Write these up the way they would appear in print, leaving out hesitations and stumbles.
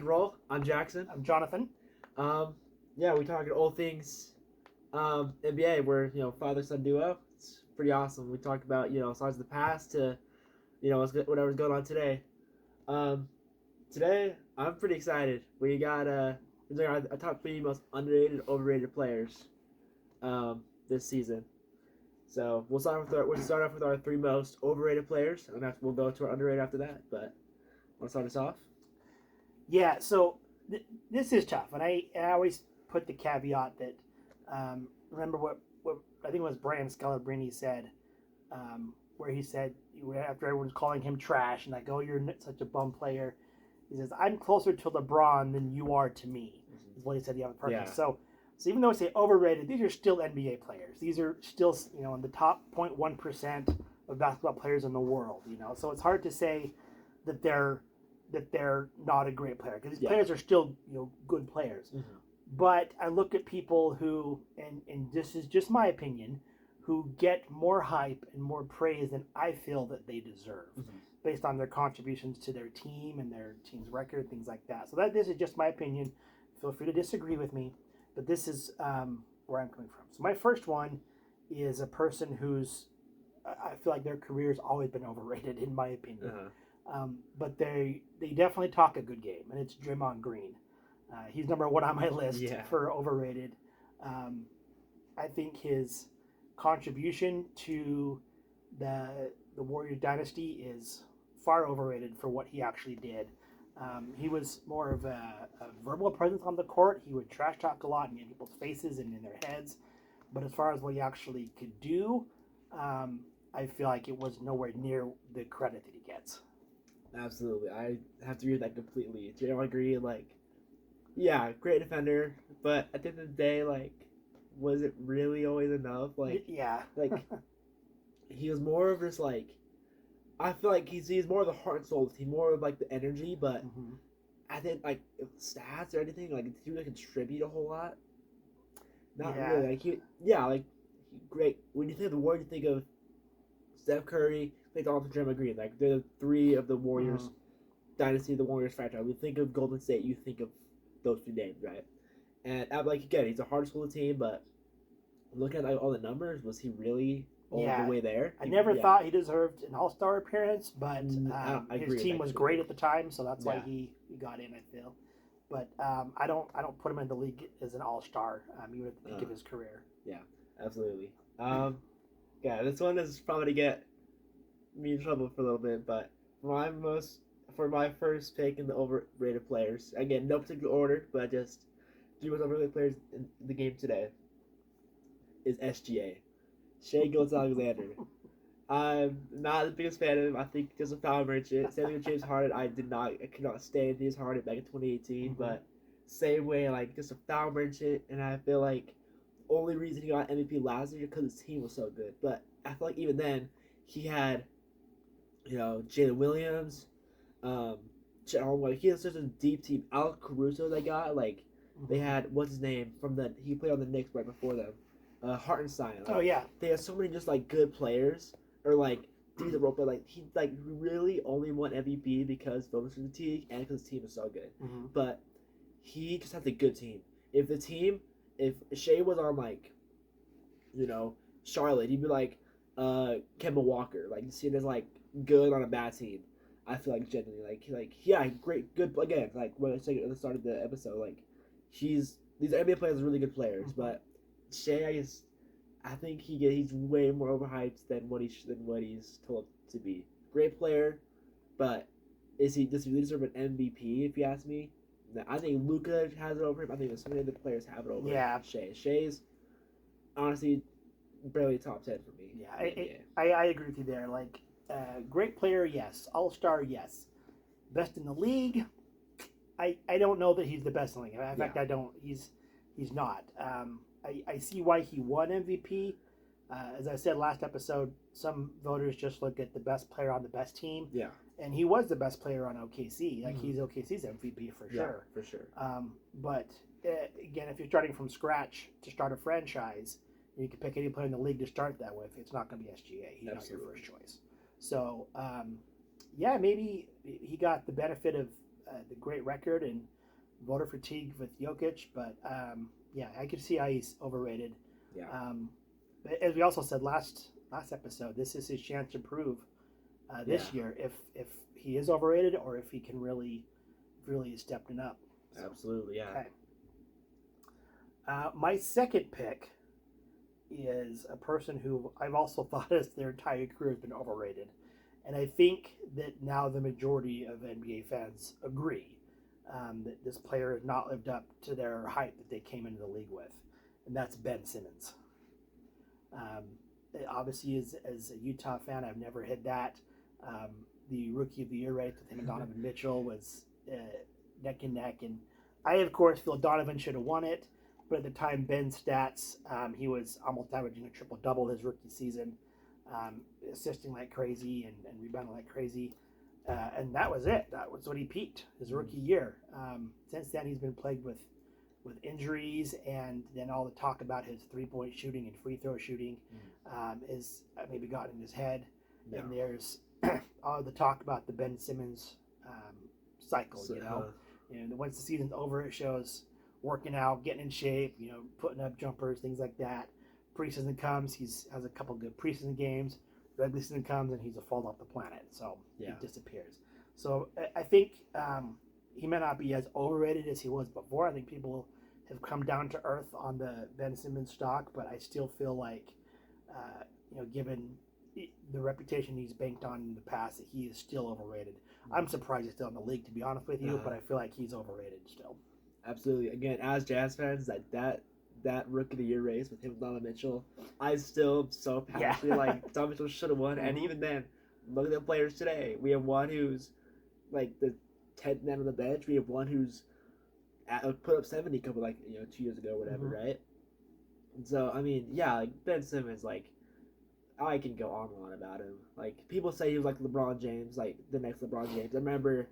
roll. I'm Jaxson. I'm Jonathan. Yeah, we talking all things NBA. We're father-son duo. It's pretty awesome. We talk about songs of the past to whatever's going on today. Um, Today I'm pretty excited. We got we're doing our top three most underrated, overrated players this season. So we'll start off with our three most overrated players, and we'll go to our underrated after that. But want to start us off? Yeah, so this is tough, and I always put the caveat that remember what I think it was Brian Scalabrine said, where he said after everyone's calling him trash and like, oh, you're such a bum player, he says, I'm closer to LeBron than you are to me. Is what he said. On purpose. Yeah. So even though I say overrated, these are still NBA players. These are still in the top 0.1% of basketball players in the world. So it's hard to say that they're not a great player because these players are still good players. Mm-hmm. But I look at people who, and this is just my opinion, who get more hype and more praise than I feel that they deserve, based on their contributions to their team and their team's record, things like that. So this is just my opinion. Feel free to disagree with me, but this is where I'm coming from. So my first one is a person who's, I feel like their career has always been overrated, in my opinion. But they definitely talk a good game, and it's Draymond Green. He's number one on my list for overrated. I think his contribution to the Warriors dynasty is far overrated for what he actually did. He was more of a verbal presence on the court. He would trash talk a lot in people's faces and in their heads. But as far as what he actually could do, I feel like it was nowhere near the credit that he gets. Absolutely, I have to agree with that completely. I agree. Great defender, but at the end of the day, was it really always enough? He was more of just I feel like he's more of the heart and soul of the team, more of the energy. But I think stats or anything, did he really contribute a whole lot? Not really. Great. When you think of the Warriors, you think of Steph Curry, think also Draymond Green. They're the three of the Warriors dynasty, the Warriors franchise. We think of Golden State, you think of those two names, right? And again, he's a hard school team, but looking at all the numbers, was he really all the way there? I never thought he deserved an All-Star appearance, but his team was great at the time, so that's why he got in, I feel. But I don't put him in the league as an All-Star, even at the peak of his career. Yeah, absolutely. This one is probably to get me in trouble for a little bit, but for my first pick in the overrated players, again, no particular order, but just three most overrated players in the game today, is SGA. Shai Gilgeous-Alexander. I'm not the biggest fan of him. I think just a foul merchant. Same thing with James Harden. I could not stand James Harden back in 2018, but same way, just a foul merchant, and I feel like the only reason he got MVP last year because his team was so good. But I feel like even then, he had, Jalen Williams, he has such a deep team. Alex Caruso they got, they had, what's his name, he played on the Knicks right before them. Hartenstein. They have so many just good players, or dudes that rope, but he really only won MVP because bonus fatigue and because his team is so good. But he just has a good team. If Shai was on Charlotte, he'd be Kemba Walker, seen as good on a bad team. I feel genuinely great, good again. When I said at the start of the episode, these NBA players are really good players, but Shai I think he's way more overhyped than what he's told to be. Great player, but does he really deserve an MVP? If you ask me, no, I think Luka has it over him. I think so many other players have it over Shai. Shai's honestly barely top 10 for me. I agree with you there. Great player, yes. All-Star, yes. Best in the league. I don't know that he's the best in the league. In fact, I don't. He's not. I see why he won MVP. As I said last episode, some voters just look at the best player on the best team. Yeah. And he was the best player on OKC. He's OKC's MVP for sure. For sure. But again, if you're starting from scratch to start a franchise, you can pick any player in the league to start that with. It's not going to be SGA. He's not your first choice. So, maybe he got the benefit of the great record and voter fatigue with Jokic, but yeah, I could see how he's overrated. Yeah. But as we also said last episode, this is his chance to prove this year if he is overrated or if he can really stepping up. So, Absolutely, yeah. Okay. My second pick is a person who I've also thought as their entire career has been overrated. And I think that now the majority of NBA fans agree that this player has not lived up to their hype that they came into the league with. And that's Ben Simmons. Obviously, as a Utah fan, I've never hit that. The Rookie of the Year race with him and Donovan Mitchell was neck and neck. And I, of course, feel Donovan should have won it. But at the time, Ben's stats, he was almost averaging a triple-double his rookie season, assisting like crazy and rebounding like crazy. And that was it. That was when he peaked, his rookie year. Since then, he's been plagued with injuries, and then all the talk about his three-point shooting and free throw shooting is maybe gotten in his head. Yeah. And there's all the talk about the Ben Simmons cycle, you know. And once the season's over, it shows working out, getting in shape, you know, putting up jumpers, things like that. Preseason comes, has a couple good preseason games. Regular season comes, and he's a fall off the planet, so he disappears. So I think he may not be as overrated as he was before. I think people have come down to earth on the Ben Simmons stock, but I still feel like, you know, given the reputation he's banked on in the past, that he is still overrated. I'm surprised he's still in the league, to be honest with you, but I feel like he's overrated still. Absolutely. Again, as Jazz fans, that Rookie of the Year race with him and Donovan Mitchell, I still am so passionate. Like, Donovan Mitchell should have won. And even then, look at the players today. We have one who's like the 10th man on the bench. We have one who's put up 70 a couple, 2 years ago or whatever, right? And so, I mean, yeah, like Ben Simmons, like, I can go on and on about him. Like, people say he was like LeBron James, like the next LeBron James. I remember,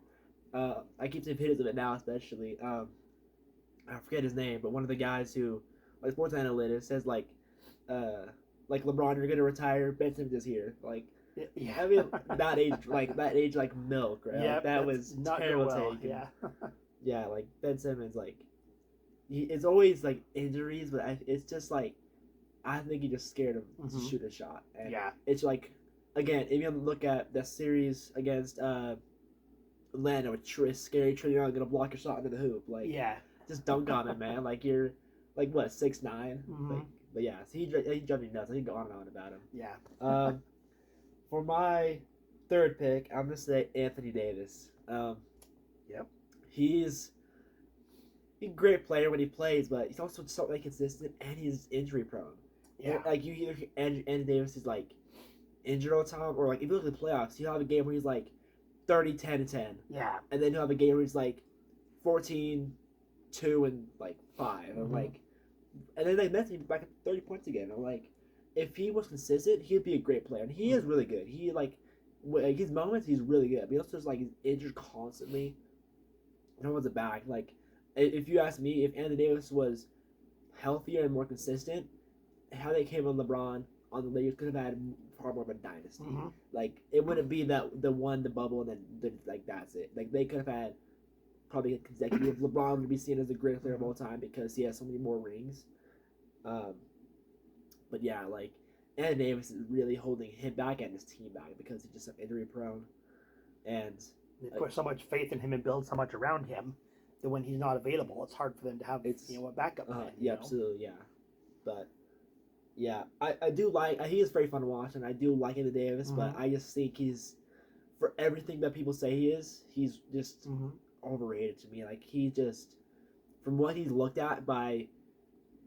I keep seeing videos of it now, especially. I forget his name, but one of the guys who, like, sports analyst says, like LeBron, you're gonna retire. Ben Simmons is here. Like, yeah. I mean, that age, like milk, right? Yeah, like, that was not terrible well. take. Yeah. Yeah, like Ben Simmons, like, it's always like injuries, but it's just like, I think he's just scared of to shoot a shot. And it's like, again, if you look at the series against Atlanta with Scary Trinity gonna block your shot into the hoop, like, just dunk on him, man. Like, you're like what 6'9". Like, but yeah, so he drove me nuts. I can go on and on about him. Yeah. For my third pick, I'm gonna say Anthony Davis. He's a great player when he plays, but he's also so inconsistent and he's injury prone. Yeah. Like, you either Anthony Davis is like injured all the time, or like if you look at the playoffs, he'll have a game where he's like 30, 10, and 10. Yeah. And then he'll have a game where he's like 14, 2, and like 5. I'm like, and then they met him back at 30 points again. I'm like, if he was consistent, he'd be a great player. And he is really good. He like his moments, he's really good. But he also is like, he's injured constantly. No one's back. Like, if you ask me, if Anthony Davis was healthier and more consistent, how they came on LeBron on the Lakers could have had far more of a dynasty. Like, it wouldn't be that the bubble and then like that's it. Like, they could have had probably a consecutive. LeBron would be seen as the greatest player of all time because he has so many more rings. But yeah, like, Anthony Davis is really holding him back and his team back because he's just so injury prone. And they put so much faith in him and build so much around him that when he's not available, it's hard for them to have a backup plan. Yeah, absolutely, yeah. But yeah, I do like. He is very fun to watch, and I do like Anthony Davis. But I just think he's, for everything that people say he is, he's just overrated to me. Like, he just, from what he's looked at by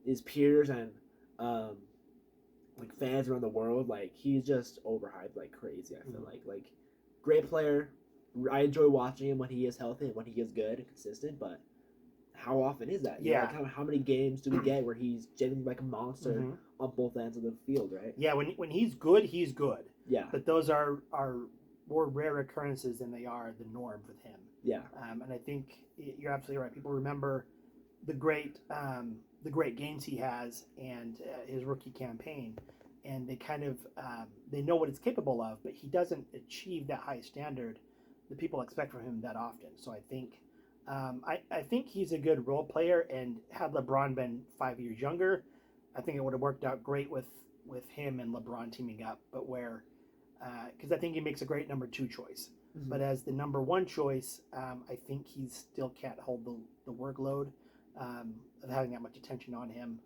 his peers and like fans around the world, like, he's just overhyped like crazy. I feel like great player. I enjoy watching him when he is healthy and when he is good and consistent, but how often is that? You know, like, how many games do we get where he's genuinely like a monster on both ends of the field, right? Yeah, when he's good, he's good. Yeah. But those are more rare occurrences than they are the norm with him. Yeah. And I think you're absolutely right. People remember the great games he has and his rookie campaign, and they kind of they know what he's capable of, but he doesn't achieve that high standard that people expect from him that often. So I think I think he's a good role player, and had LeBron been 5 years younger, I think it would have worked out great with him and LeBron teaming up. But where, because I think he makes a great number two choice. Mhm. But as the number one choice, I think he still can't hold the workload of having that much attention on him.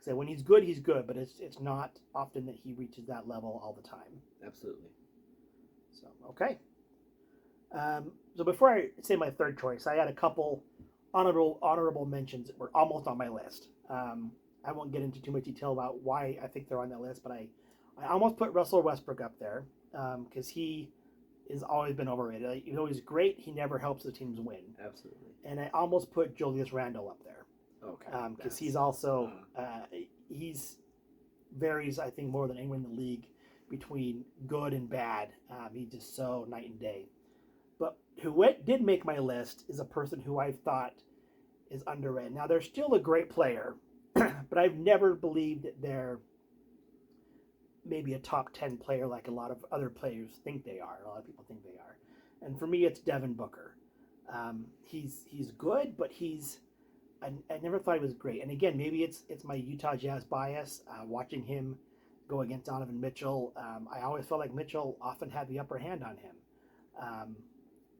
So when he's good, but it's not often that he reaches that level all the time. Absolutely. So okay. So before I say my third choice, I had a couple honorable mentions that were almost on my list. I won't get into too much detail about why I think they're on that list, but I almost put Russell Westbrook up there because he has always been overrated. Like, even though he's great, he never helps the teams win. Absolutely. And I almost put Julius Randle up there Okay. because he's also he's varies, I think, more than anyone in the league between good and bad. He's just so night and day. But who did make my list is a person who I've thought is underrated. Now, they're still a great player, but I've never believed that they're maybe a top 10 player like a lot of other players think they are. A lot of people think they are. And for me, it's Devin Booker. He's good, but I never thought he was great. And again, maybe it's my Utah Jazz bias, watching him go against Donovan Mitchell. I always felt like Mitchell often had the upper hand on him.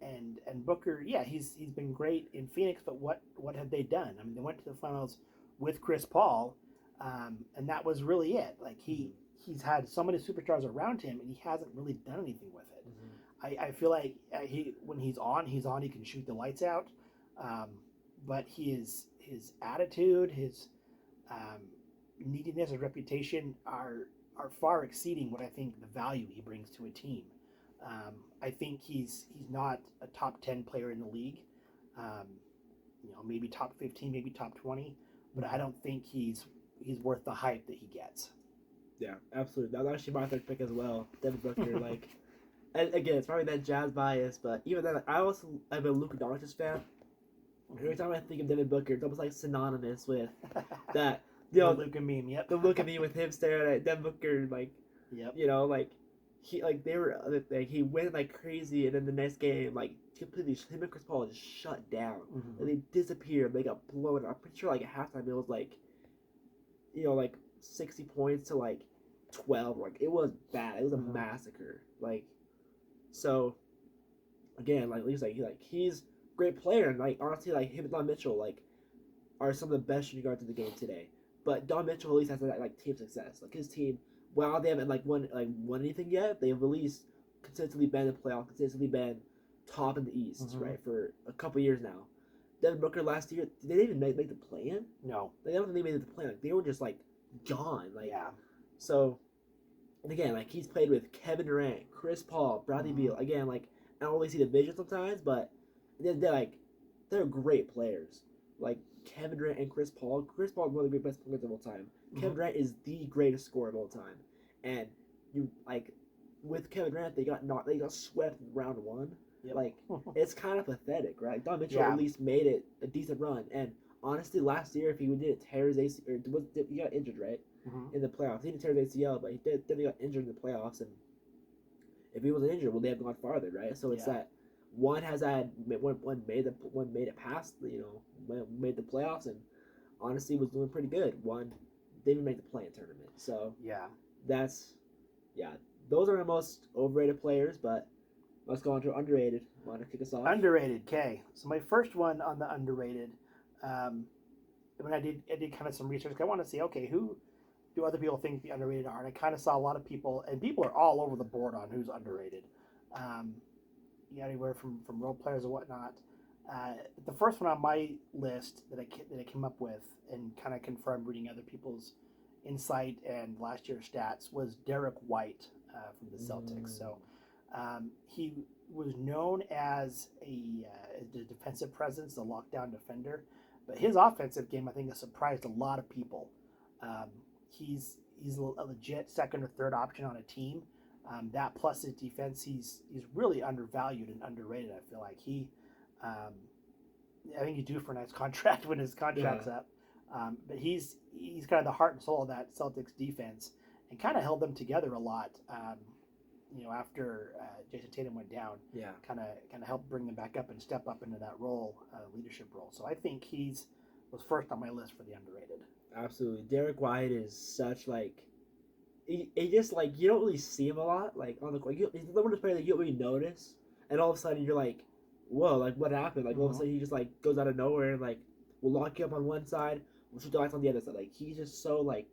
And Booker, yeah, he's been great in Phoenix, but what have they done? I mean, they went to the finals with Chris Paul, and that was really it. Like he's had so many superstars around him, and he hasn't really done anything with it. Mm-hmm. I feel like when he's on, he can shoot the lights out, but his attitude, his neediness, his reputation are far exceeding what I think the value he brings to a team. I think he's not a top 10 player in the league. Maybe top 15, maybe top 20, but I don't think he's worth the hype that he gets. Yeah, absolutely. That was actually my third pick as well. Devin Booker, like, and again, it's probably that Jazz bias, but even then, I'm a Luka Doncic fan. Every time I think of Devin Booker, it's almost like synonymous with that. The Luka meme, yep. The look at me with him staring at Devin Booker, like, yep. Like he he went like crazy, and then the next game, like completely, him and Chris Paul just shut down, and they disappeared. They got blown. I'm pretty sure like at halftime it was like, like 60 points to like 12. Like it was bad. It was a massacre. Like, so again, like he's a great player, and like honestly, like him and Don Mitchell like are some of the best shooting guards in the game today. But Don Mitchell at least has that like team success. Like his team, while they haven't won anything yet, they've at least consistently been in the playoff, consistently been top in the East, right, for a couple years now. Devin Booker last year, did they even make the play-in? No. Like, I don't think they made the play-in. Like, they were just like gone. Like, yeah. So, and again, like he's played with Kevin Durant, Chris Paul, Bradley Beal. Again, like I don't really see the vision sometimes, but they're great players. Like Kevin Durant and Chris Paul. Chris Paul is one of the best players of all time. Kevin Durant is the greatest scorer of all time. And you with Kevin Durant, they got swept in round one. Yep. Like it's kind of pathetic, right? Don Mitchell at least made it a decent run. And honestly, last year, if he didn't tear his ACL, he got injured, right, in the playoffs. He didn't tear his ACL, but he got injured in the playoffs. And if he wasn't injured, well, they have gone farther, right? So it's that one made it past, made the playoffs, and honestly was doing pretty good. One didn't even make the play-in tournament. So those are the most overrated players. But let's go on to underrated. Want to kick us off? Underrated, okay. So my first one on the underrated, when I did kind of some research, I want to see, okay, who do other people think the underrated are? And I kind of saw a lot of people, and people are all over the board on who's underrated. Anywhere from role players or whatnot. The first one on my list that I came up with and kind of confirmed reading other people's insight and last year's stats was Derek White from the Celtics. So he was known as a defensive presence, a lockdown defender, but his offensive game I think has surprised a lot of people. He's a legit second or third option on a team. That plus his defense, he's really undervalued and underrated. I feel like I think he's due for a nice contract when his contract's up. But he's kind of the heart and soul of that Celtics defense, and kind of held them together a lot. after Jason Tatum went down, Yeah. kind of helped bring them back up and step up into that role, leadership role. So I think he's was first on my list for the underrated. Absolutely. Derek White is such like he just like you don't really see him a lot like on the court. He's the one of the players that you don't really notice, and all of a sudden you're like, whoa, like what happened? Like all of a sudden he just like goes out of nowhere and like will lock you up on one side, will shoot the lights on the other side. Like he's just so like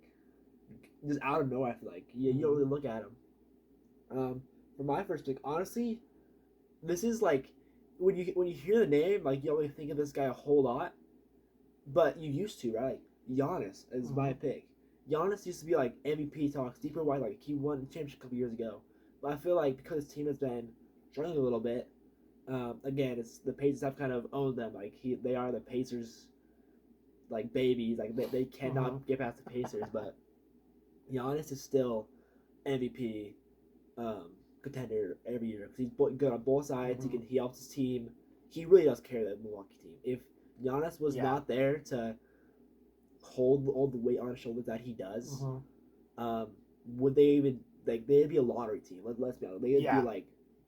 just out of nowhere. I feel like you don't really look at him. For my first pick, honestly, this is like when you hear the name, like you don't really think of this guy a whole lot, but you used to, right? Like, Giannis is my pick. Giannis used to be like MVP talks, deeper wide, like he won the championship a couple years ago. But I feel like because his team has been struggling a little bit, again, it's the Pacers have kind of owned them. Like they are the Pacers, like babies. Like they cannot get past the Pacers. But Giannis is still MVP contender every year because he's good on both sides. He helps his team. He really does carry the Milwaukee team. If Giannis was not there to hold all the weight on his shoulders that he does, would they even like they'd be a lottery team? Let's be honest, they'd be like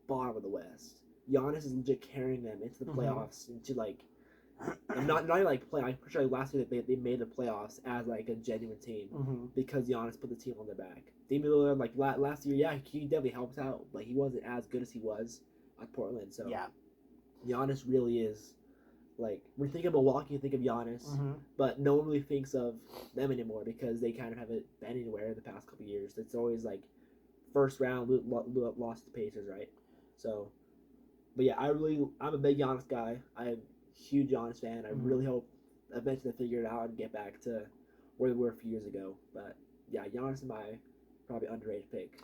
bottom of the West. Giannis is legit carrying them into the playoffs, into like and not even like play. I'm pretty sure like last year they made the playoffs as like a genuine team because Giannis put the team on their back. Damian Lillard like last year, he definitely helped out, but he wasn't as good as he was at Portland. So Giannis really is. Like, when you think of Milwaukee, you think of Giannis, but no one really thinks of them anymore because they kind of haven't been anywhere the past couple of years. It's always like first round lost to the Pacers, right? So, but yeah, I'm a big Giannis guy. I'm a huge Giannis fan. I really hope eventually they figure it out and get back to where they were a few years ago. But yeah, Giannis is my probably underrated pick.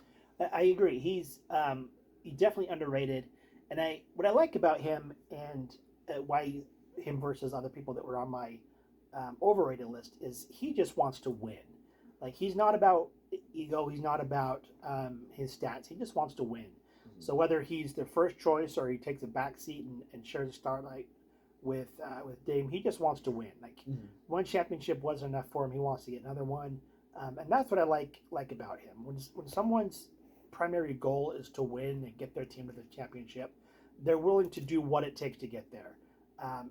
I agree. He's definitely underrated, and what I like about him and why him versus other people that were on my overrated list is he just wants to win. Like he's not about ego. He's not about his stats. He just wants to win. So whether he's the first choice or he takes a back seat and shares the starlight with Dame, he just wants to win. Like one championship wasn't enough for him. He wants to get another one, and that's what I like about him. When someone's primary goal is to win and get their team to the championship, they're willing to do what it takes to get there.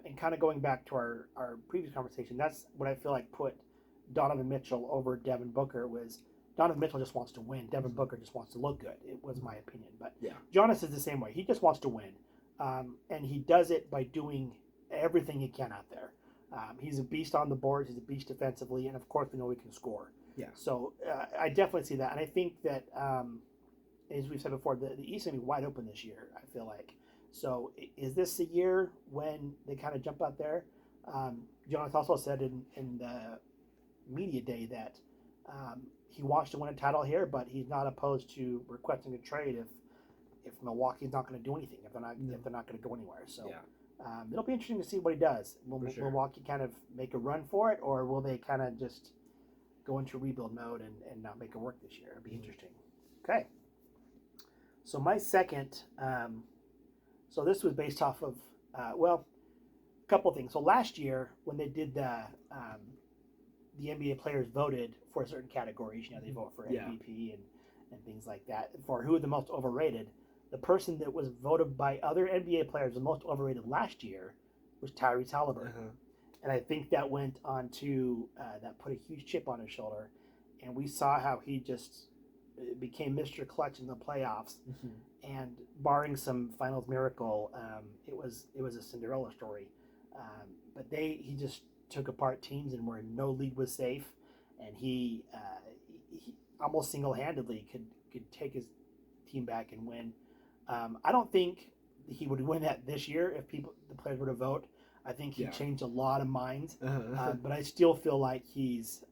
And kind of going back to our previous conversation, that's what I feel like put Donovan Mitchell over Devin Booker was Donovan Mitchell just wants to win. Devin Booker just wants to look good. It was my opinion. But Giannis is the same way. He just wants to win. And he does it by doing everything he can out there. He's a beast on the boards. He's a beast defensively. And, of course, we know he can score. Yeah. So I definitely see that. And I think that, as we've said before, the East is going to be wide open this year, I feel like. So is this the year when they kind of jump out there? Jonas also said in the media day that he wants to win a title here, but he's not opposed to requesting a trade if Milwaukee's not going to do anything, if they're not going to go anywhere. So it'll be interesting to see what he does. Will Milwaukee kind of make a run for it, or will they kind of just go into rebuild mode and not make it work this year? It'll be interesting. Okay. So my second. So this was based off of, a couple things. So last year when they did the NBA players voted for certain categories, they vote for MVP and things like that, for who are the most overrated. The person that was voted by other NBA players the most overrated last year was Tyrese Halliburton. And I think that went on to, that put a huge chip on his shoulder. And we saw how he just became Mr. Clutch in the playoffs. And barring some finals miracle, it was a Cinderella story. But he just took apart teams, and where no lead was safe, and he almost single-handedly could take his team back and win. I don't think he would win that this year if the players were to vote. I think he changed a lot of minds, but I still feel like he's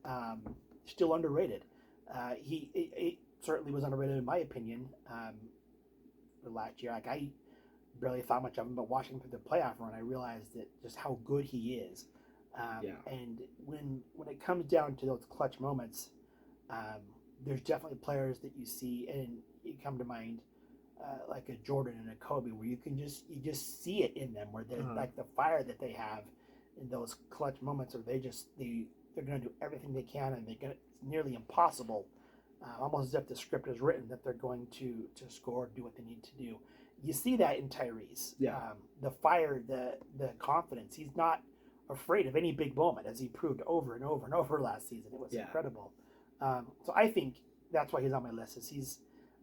still underrated. He certainly was underrated in my opinion. Last year, like I barely thought much of him, but watching him through the playoff run, I realized that just how good he is. And when it comes down to those clutch moments, there's definitely players that you see, and you come to mind like a Jordan and a Kobe, where you just see it in them, where they're like the fire that they have in those clutch moments, where they're going to do everything they can, and it's nearly impossible almost as if the script is written that they're going to score, do what they need to do. You see that in Tyrese. Yeah. The fire, the confidence. He's not afraid of any big moment, as he proved over and over and over last season. It was incredible. So I think that's why he's on my list.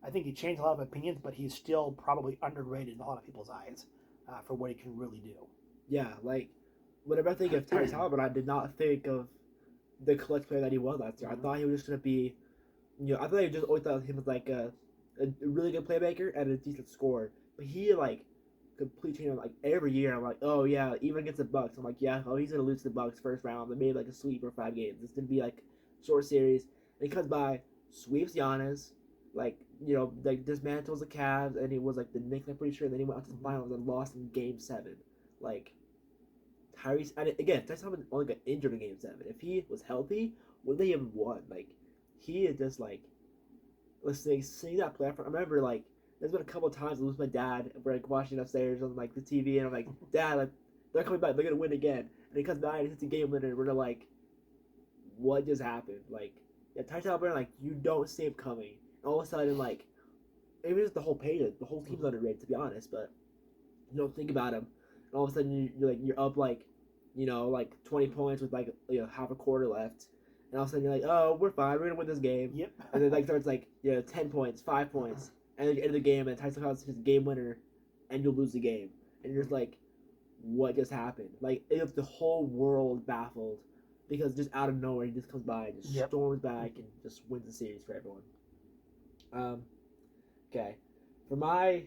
I think he changed a lot of opinions, but he's still probably underrated in a lot of people's eyes for what he can really do. Yeah, like whenever I think of Tyrese Halliburton, I did not think of the clutch player that he was last year. I thought he was just gonna be, I thought I just always thought of him as like a really good playmaker and a decent scorer. But he like completely changed. Like every year, I'm like, oh yeah, even against the Bucks, I'm like, yeah, oh he's gonna lose to the Bucks first round. They made like a sweep or 5 games. It's gonna be like short series. And he comes by, sweeps Giannis, like like dismantles the Cavs, and he was like the Knicks, I'm pretty sure. And then he went out to the finals and lost in Game 7. Like Tyrese, and again, Tyrese Halliburton only got injured in Game 7. If he was healthy, would they have won? Like he is just like listening, seeing that play. I remember like there's been a couple of times I lose my dad. We're like watching upstairs on like the TV, and I'm like, Dad, like they're coming back, they're gonna win again. And he comes by and he hits a game winner, and we're like, what just happened? Like, yeah, Tyrese Halliburton, like you don't see him coming. And all of a sudden, like maybe it's the whole page, the whole team's underrated to be honest, but you don't think about him. And all of a sudden you're up like 20 points with like half a quarter left. And all of a sudden you're like, oh, we're fine, we're gonna win this game. Yep. And then like starts like 10 points, 5 points, and then you end the game and Tyson Collins hits a game winner, and you'll lose the game. And you're just like, what just happened? Like it's the whole world baffled because just out of nowhere he just comes by and just storms back and just wins the series for everyone. Okay, for my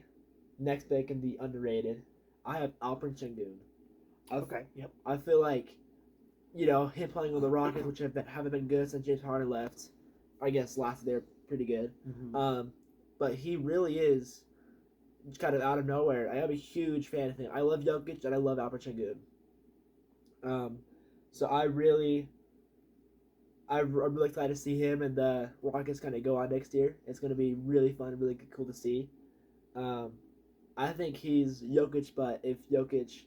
next pick in the underrated, I have Alperen Sengun. Okay. Yep. I feel like him playing on the Rockets, which haven't been good since James Harden left. I guess last year pretty good. Mm-hmm. But he really is kind of out of nowhere. I am a huge fan of him. I love Jokic and I love Alperen Sengun. So I'm really excited to see him and the Rockets kind of go on next year. It's going to be really fun and really cool to see. I think he's Jokic, but if Jokic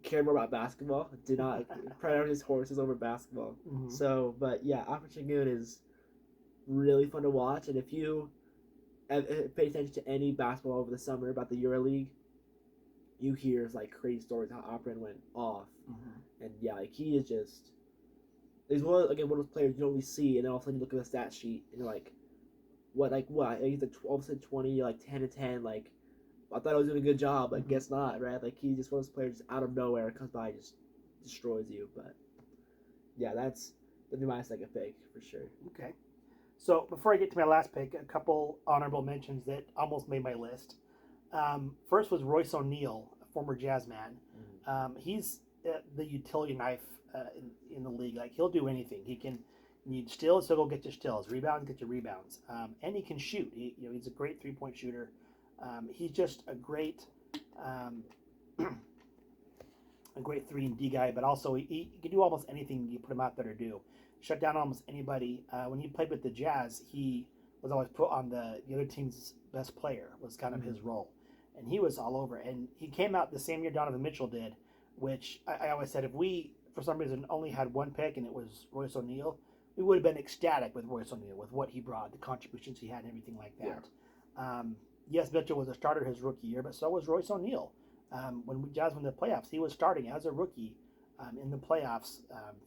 cared more about basketball, did not prioritize horses over basketball. Mm-hmm. So, but yeah, Alperen Sengun is really fun to watch, and if you pay attention to any basketball over the summer about the EuroLeague, you hear like crazy stories how Alperen went off, and yeah, like he is just he's one of those players you don't really see, and then all of a sudden you look at the stat sheet and you're like, what? He's like 12 20, like 10 to 10, like. I thought I was doing a good job, but guess not, right? Like he's just one of those players just out of nowhere comes by and just destroys you. But yeah, that'd be my second pick for sure. Okay. So before I get to my last pick, a couple honorable mentions that almost made my list. First was Royce O'Neal, a former Jazz man. He's the utility knife in the league. Like he'll do anything. He need steals, so go get your steals. Rebounds, get your rebounds. And he can shoot. He's a great 3-point shooter. He's just a great 3-and-D guy, but also he can do almost anything you put him out there to do. Shut down almost anybody. When he played with the Jazz, he was always put on the other team's best player, was kind of his role. And he was all over. And he came out the same year Donovan Mitchell did, which I always said if we, for some reason, only had one pick and it was Royce O'Neal, we would have been ecstatic with Royce O'Neal, with what he brought, the contributions he had and everything like that. Yeah. Yes, Mitchell was a starter his rookie year, but so was Royce O'Neal. When Jazz won the playoffs, he was starting as a rookie in the playoffs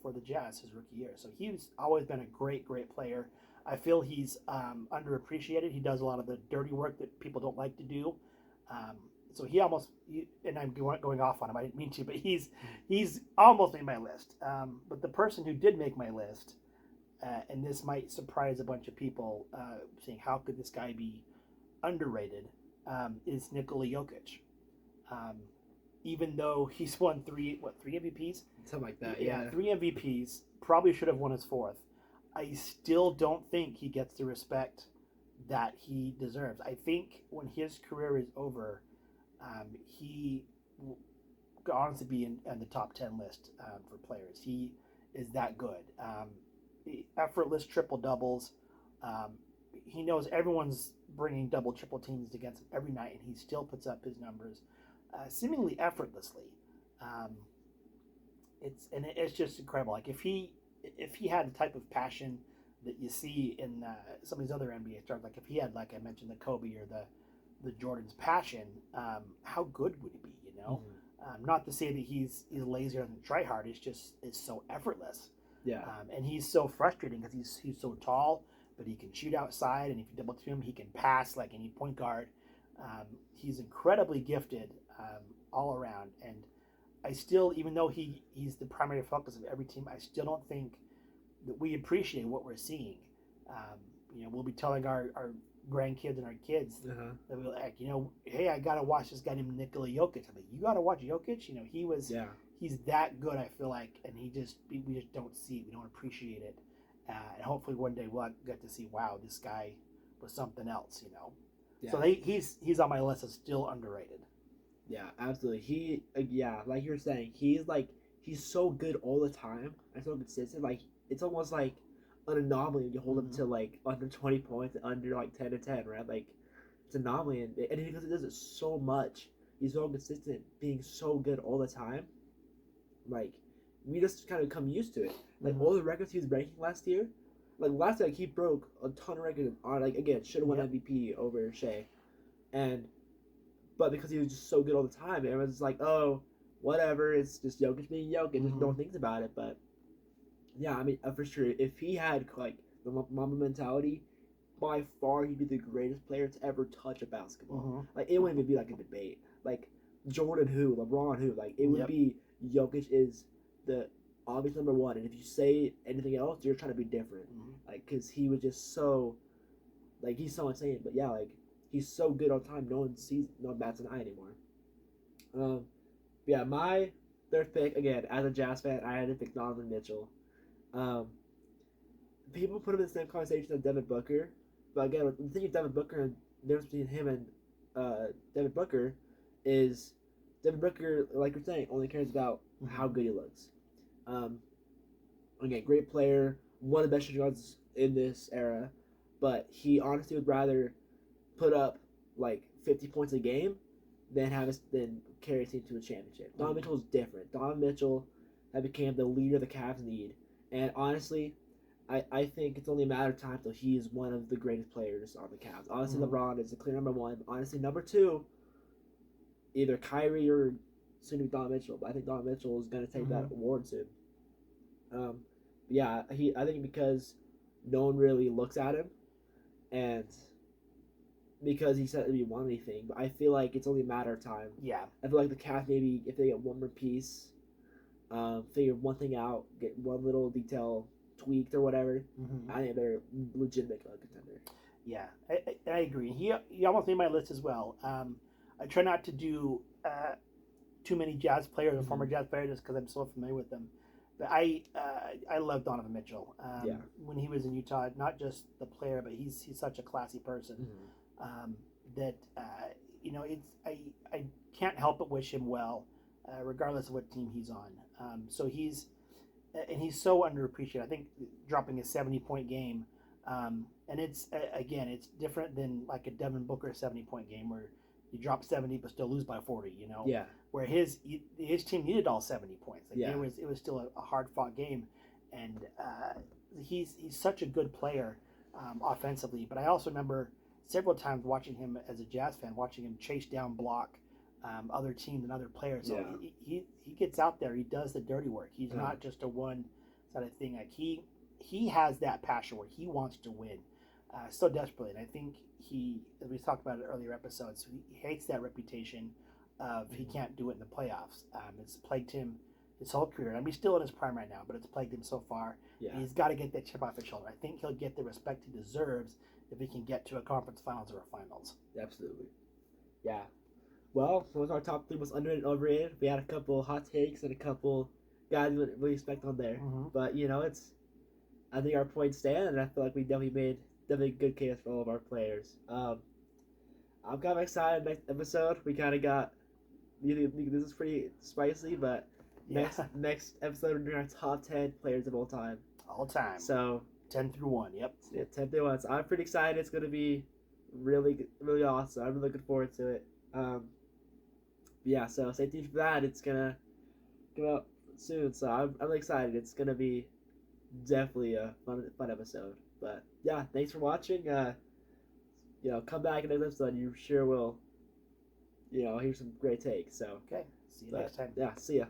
for the Jazz his rookie year. So he's always been a great, great player. I feel he's underappreciated. He does a lot of the dirty work that people don't like to do. So he almost, and I'm going off on him, I didn't mean to, but he's almost made my list. But the person who did make my list, and this might surprise a bunch of people, saying how could this guy be underrated, is Nikola Jokic. Even though he's won three MVPs? Something like that, yeah. 3 MVPs, probably should have won his 4th. I still don't think he gets the respect that he deserves. I think when his career is over, he will honestly be in the top 10 list for players. He is that good. Effortless triple doubles. He knows everyone's bringing double, triple teams against him every night, and he still puts up his numbers seemingly effortlessly. It's just incredible. Like if he had the type of passion that you see in some of these other NBA stars. Like if he had, like I mentioned, the Kobe or the Jordan's passion, how good would he be? You know, not to say that he's lazy or doesn't try hard. It's so effortless. Yeah. And he's so frustrating because he's so tall, but he can shoot outside, and if you double team him, he can pass like any point guard. He's incredibly gifted all around, and I still, even though he's the primary focus of every team, I still don't think that we appreciate what we're seeing. We'll be telling our grandkids and our kids that we're like, hey, I gotta watch this guy named Nikola Jokic. I'm like, you gotta watch Jokic. He's that good. I feel like, and we just don't see it. We don't appreciate it, and hopefully one day we'll get to see, wow, this guy was something else. Yeah. So he's on my list as still underrated. Yeah, absolutely. Like you're saying, he's so good all the time and so consistent. Like it's almost like an anomaly when you hold him to like under 20 points and under like 10 to 10, right? Like it's an anomaly, and because he does it so much, he's so consistent, being so good all the time. Like we just kind of come used to it. Like all the records he was breaking last year, like he broke a ton of records. Like again, should have won MVP over Shea, but because he was just so good all the time, everyone's just like, oh, whatever, it's just Jokic being Jokic, just don't think about it. But yeah, I mean, for sure, if he had like the Mamba mentality, by far he'd be the greatest player to ever touch a basketball. Like it wouldn't even be like a debate. Like Jordan who, LeBron who, like it would be Jokic is the obvious number one, and if you say anything else, you're trying to be different. Like because he was just so, like he's so insane. But yeah, like he's so good all the time. No one bats an eye anymore. Yeah, my third pick again as a Jazz fan, I had to pick Donovan Mitchell. People put him in the same conversation as Devin Booker, but again, the thing of Devin Booker and the difference between him and Devin Booker is Devin Booker, like you're saying, only cares about how good he looks. Again, great player, one of the best shooting guards in this era, but he honestly would rather put up like 50 points a game than carry a team to a championship. Donovan Mitchell is different. Donovan Mitchell had became the leader the Cavs need, and honestly, I think it's only a matter of time till he is one of the greatest players on the Cavs. Honestly, LeBron is the clear number one. Honestly, number two, either Kyrie or soon to be Donovan Mitchell. But I think Donovan Mitchell is going to take that award soon. I think because no one really looks at him, and because he said he won anything, but I feel like it's only a matter of time. Yeah. I feel like the Cavs, maybe if they get one more piece, figure one thing out, get one little detail tweaked or whatever, I think they're legitimate contender. Yeah, I agree. He almost made my list as well. I try not to do too many Jazz players or former Jazz players just because I'm so familiar with them. But I love Donovan Mitchell. When he was in Utah, not just the player, but he's such a classy person that I can't help but wish him well, regardless of what team he's on. So he's so underappreciated. I think dropping a 70-point game, and it's it's different than like a Devin Booker 70-point game where you drop 70 but still lose by 40. Yeah. Where his team needed all 70 points. Like it was still a hard fought game, and he's such a good player offensively. But I also remember several times watching him as a Jazz fan, watching him chase down, block other teams and other players. So he gets out there. He does the dirty work. He's not just a one-sided thing. Like he has that passion where he wants to win so desperately. And I think as we talked about in earlier episodes, he hates that reputation of he can't do it in the playoffs. It's plagued him his whole career. I mean, he's still in his prime right now, but it's plagued him so far. Yeah. And he's got to get that chip off his shoulder. I think he'll get the respect he deserves if he can get to a conference finals or a finals. Absolutely. Yeah. Well, those are our top three most underrated and overrated. We had a couple hot takes and a couple guys we wouldn't really expect on there. But, I think our points stand, and I feel like we definitely made a good case for all of our players. I'm kind of excited next episode. We kind of got, this is pretty spicy, but next episode we're doing our top 10 players of all time. All time. So 10 through 1, yep. Yeah, 10 through 1. So I'm pretty excited. It's going to be really, really awesome. I'm really looking forward to it. So stay tuned for that. It's going to come out soon. So I'm really excited. It's going to be definitely a fun episode. But yeah, thanks for watching. Come back in the next episode. You sure will. Here's some great takes. So, Okay. See you next time. Yeah, see ya.